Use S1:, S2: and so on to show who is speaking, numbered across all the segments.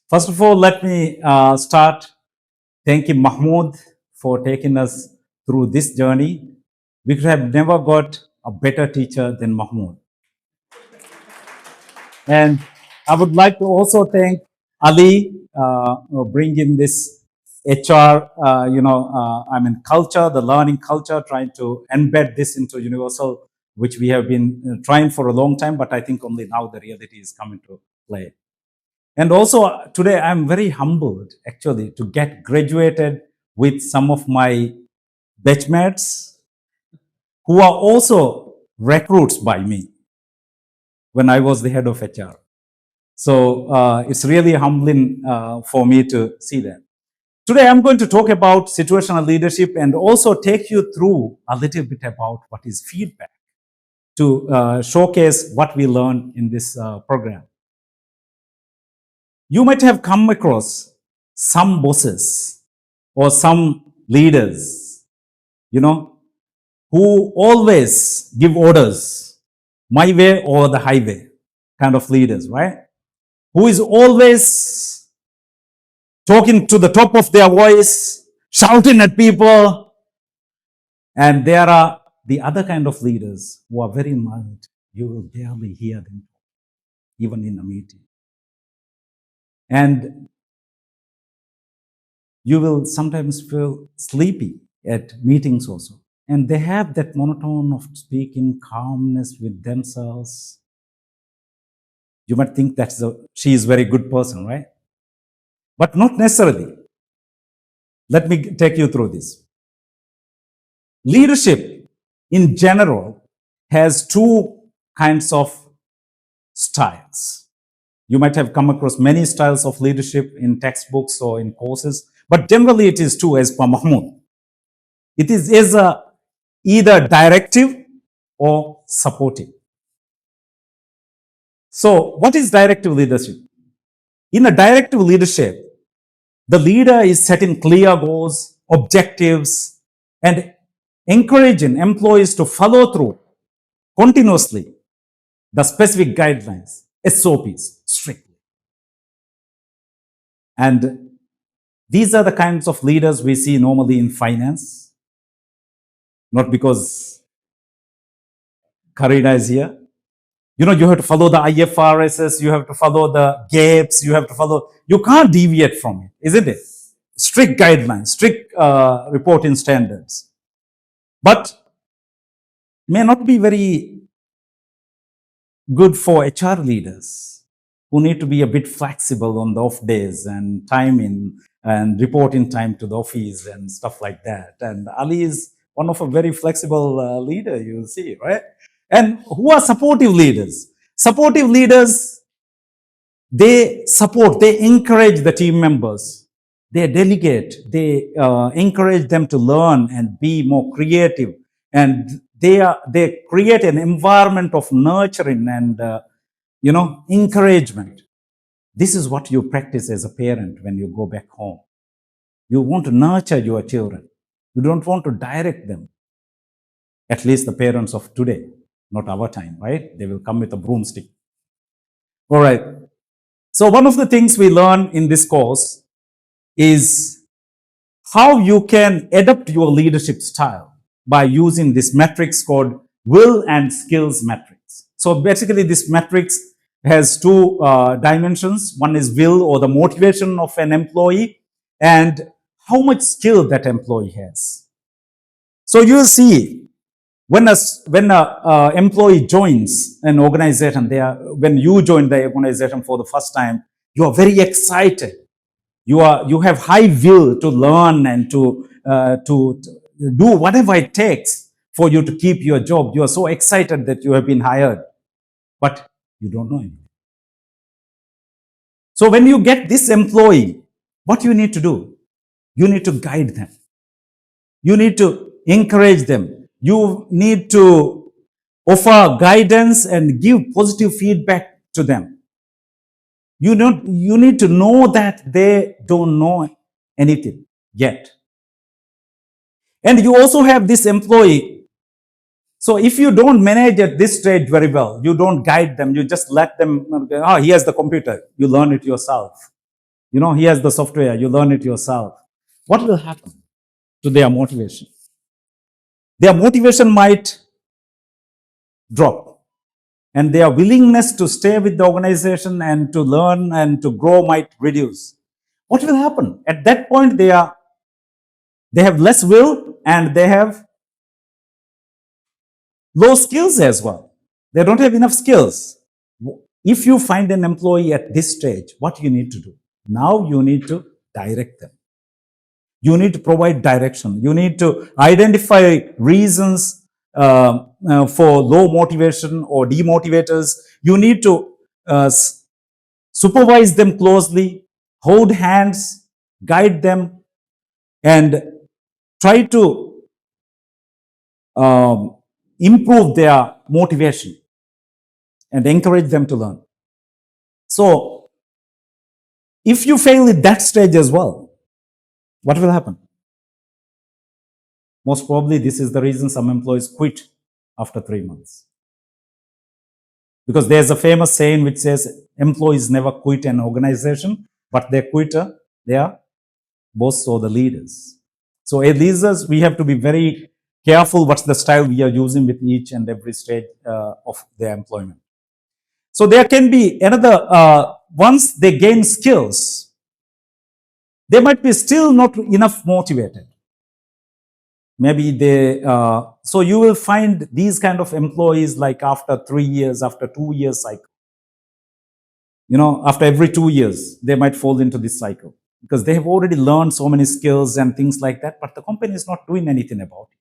S1: First of all, let me start thanking Mahmoud for taking us through this journey. We could have never got a better teacher than Mahmoud. And I would like to also thank Ali for bringing this HR, culture, the learning culture, trying to embed this into universal, which we have been trying for a long time, but I think only now the reality is coming to play. And also today I'm very humbled actually to get graduated with some of my batchmates who are also recruits by me when I was the head of HR. So it's really humbling for me to see that. Today I'm going to talk about situational leadership and also take you through a little bit about what is feedback to showcase what we learned in this program. You might have come across some bosses or some leaders, who always give orders, my way or the highway kind of leaders, right? Who is always talking to the top of their voice, shouting at people. And there are the other kind of leaders who are very mild. You will barely hear them, even in a meeting. And you will sometimes feel sleepy at meetings also. And they have that monotone of speaking, calmness with themselves. You might think she is a very good person, right? But not necessarily. Let me take you through this. Leadership in general has two kinds of styles. You might have come across many styles of leadership in textbooks or in courses, but generally it is two, as per Mahmoud. It is either directive or supportive. So, what is directive leadership? In a directive leadership, the leader is setting clear goals, objectives, and encouraging employees to follow through continuously the specific guidelines, SOPs, strictly. And these are the kinds of leaders we see normally in finance, not because Karina is here. You have to follow the IFRSs, you have to follow the GAPs, you can't deviate from it, isn't it? Strict guidelines, strict reporting standards. But may not be very good for HR leaders who need to be a bit flexible on the off days and timing and reporting time to the office and stuff like that. And Ali is one of a very flexible leader, you'll see, right? And who are supportive leaders? Supportive leaders, they support, they encourage the team members. They delegate, they encourage them to learn and be more creative. And they create an environment of nurturing and encouragement. This is what you practice as a parent when you go back home. You want to nurture your children. You don't want to direct them. At least the parents of today, not our time, right? They will come with a broomstick. All right. So one of the things we learn in this course is how you can adapt your leadership style by using this matrix called will and skills matrix. So basically this matrix has two dimensions. One is will, or the motivation of an employee, and how much skill that employee has. So you'll see when a employee joins an organization, when you join the organization for the first time, you are very excited. You have high will to learn and to do whatever it takes for you to keep your job. You are so excited that you have been hired, but you don't know anything. So when you get this employee, what you need to do? You need to guide them. You need to encourage them. You need to offer guidance and give positive feedback to them. You need to know that they don't know anything yet. And you also have this employee. So if you don't manage at this stage very well, you don't guide them, you just let them, he has the computer, you learn it yourself. He has the software, you learn it yourself. What will happen to their motivation? Their motivation might drop, and their willingness to stay with the organization and to learn and to grow might reduce. What will happen? At that point, they have less will and they have low skills as well. They don't have enough skills. If you find an employee at this stage, what you need to do? Now you need to direct them. You need to provide direction. You need to identify reasons for low motivation or demotivators. You need to supervise them closely, hold hands, guide them, and try to improve their motivation and encourage them to learn. So, if you fail at that stage as well, what will happen? Most probably, this is the reason some employees quit after 3 months. Because there's a famous saying which says, employees never quit an organization, but they quit their boss or the leaders. So, as leaders, we have to be very careful what's the style we are using with each and every stage of their employment. So, there can be another, once they gain skills, they might be still not enough motivated. Maybe so you will find these kind of employees like after 3 years, after 2 years cycle. After every 2 years, they might fall into this cycle because they have already learned so many skills and things like that, but the company is not doing anything about it.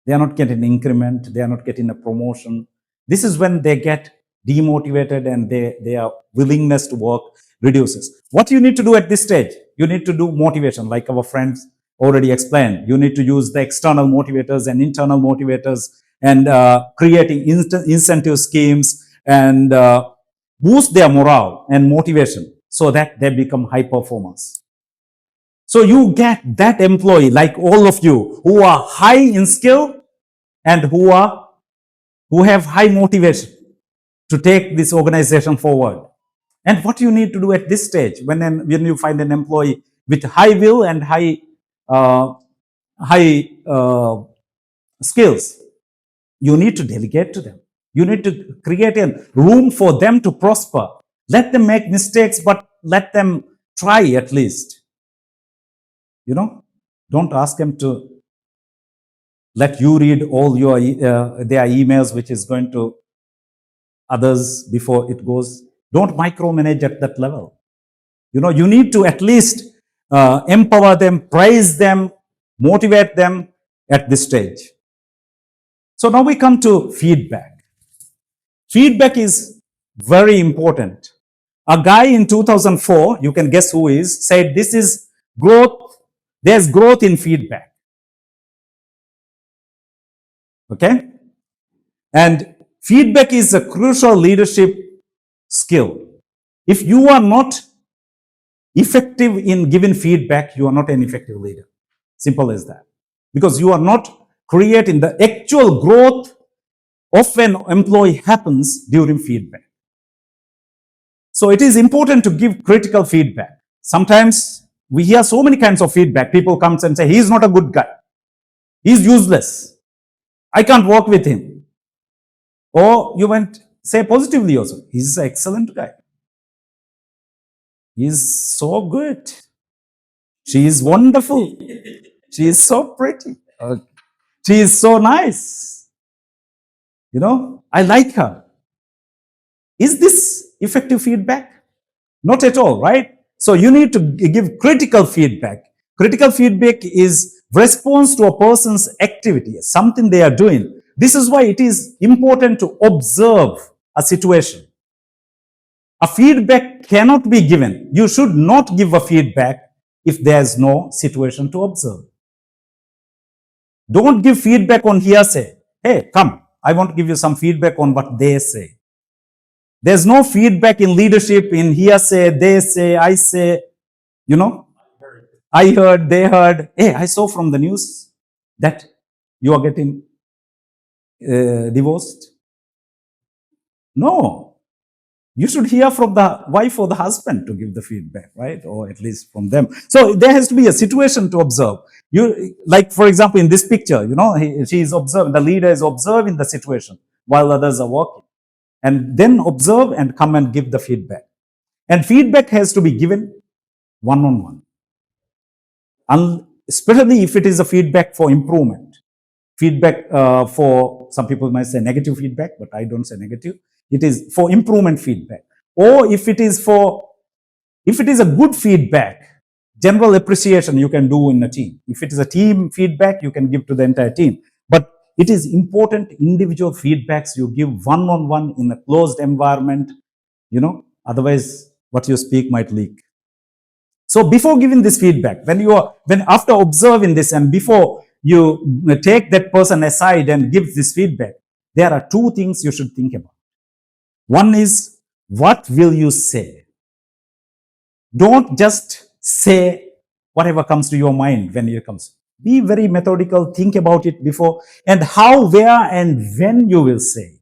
S1: They are not getting an increment, they are not getting a promotion. This is when they get demotivated and their willingness to work reduces. What you need to do at this stage? You need to do motivation, like our friends already explained. You need to use the external motivators and internal motivators and creating incentive schemes and boost their morale and motivation so that they become high performers. So you get that employee, like all of you, who are high in skill and who have high motivation to take this organization forward. And what you need to do at this stage, when you find an employee with high will and high skills, you need to delegate to them. You need to create a room for them to prosper. Let them make mistakes, but let them try at least. Don't ask them to let you read all their emails, which is going to others before it goes. Don't micromanage at that level. You need to at least empower them, praise them, motivate them at this stage. So now we come to feedback. Feedback is very important. A guy in 2004, you can guess who is, said this is growth. There's growth in feedback. Okay? And feedback is a crucial leadership skill. If you are not effective in giving feedback, you are not an effective leader. Simple as that. Because you are not creating the actual growth of an employee happens during feedback. So it is important to give critical feedback. Sometimes we hear so many kinds of feedback. People come and say, he's not a good guy. He's useless. I can't work with him. Or you might say positively also, he's an excellent guy. He's so good. She is wonderful. She is so pretty. She is so nice. I like her. Is this effective feedback? Not at all, right? So you need to give critical feedback. Critical feedback is response to a person's activity, something they are doing. This is why it is important to observe a situation. A feedback cannot be given. You should not give a feedback if there's no situation to observe. Don't give feedback on hearsay. Hey, come, I want to give you some feedback on what they say. There's no feedback in leadership in hearsay, they say, I say, I heard, they heard. Hey, I saw from the news that you are getting divorced. No. You should hear from the wife or the husband to give the feedback, right? Or at least from them. So there has to be a situation to observe. You, like, for example, in this picture, she is observing, the leader is observing the situation while others are working, and then observe and come and give the feedback. And feedback has to be given one on one, especially if it is a feedback for improvement. Feedback for some people might say negative feedback, but I don't say negative. It is for improvement feedback. Or if it is a good feedback, general appreciation you can do in a team. If it is a team feedback, you can give to the entire team. But it is important individual feedbacks you give one on one in a closed environment, otherwise what you speak might leak. So before giving this feedback, when after observing this and before you take that person aside and give this feedback, there are two things you should think about. One is, what will you say? Don't just say whatever comes to your mind when it comes. Be very methodical, think about it before, and how, where, and when you will say it.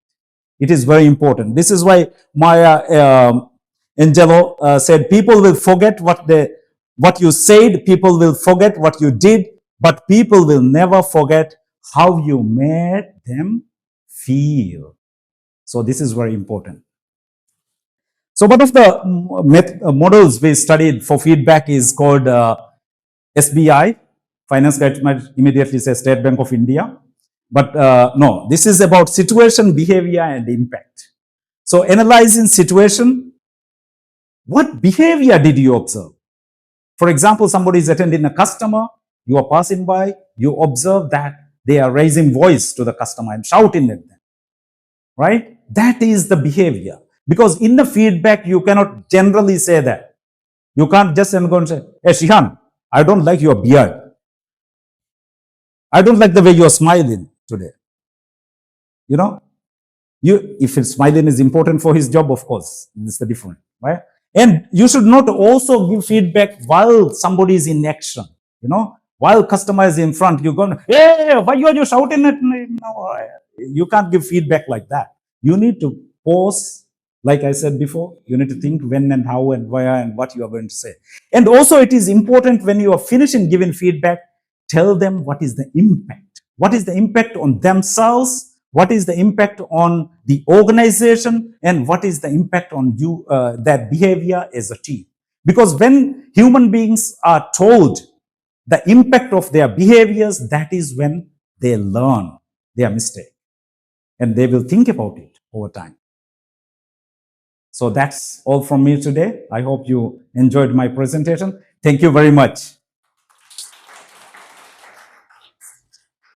S1: It is very important. This is why Maya Angelou said, people will forget what you said, people will forget what you did, but people will never forget how you made them feel. So this is very important. So one of the models we studied for feedback is called SBI. Finance guy might immediately say State Bank of India. But no, this is about situation, behavior, and impact. So analyzing situation, what behavior did you observe? For example, somebody is attending a customer, you are passing by, you observe that they are raising voice to the customer and shouting at them, right? That is the behavior. Because in the feedback, you cannot generally say that. You can't just go and say, hey, Shihan, I don't like your beard. I don't like the way you're smiling today. If his smiling is important for his job, of course, this is the difference, right? And you should not also give feedback while somebody is in action, while customer is in front, you're going, hey, why are you shouting at me? No, you can't give feedback like that. You need to pause. Like I said before, you need to think when and how and where and what you are going to say. And also it is important when you are finishing giving feedback, tell them what is the impact. What is the impact on themselves? What is the impact on the organization, and what is the impact on you, their behavior as a team? Because when human beings are told the impact of their behaviors, that is when they learn their mistake and they will think about it over time. So that's all from me today. I hope you enjoyed my presentation. Thank you very much.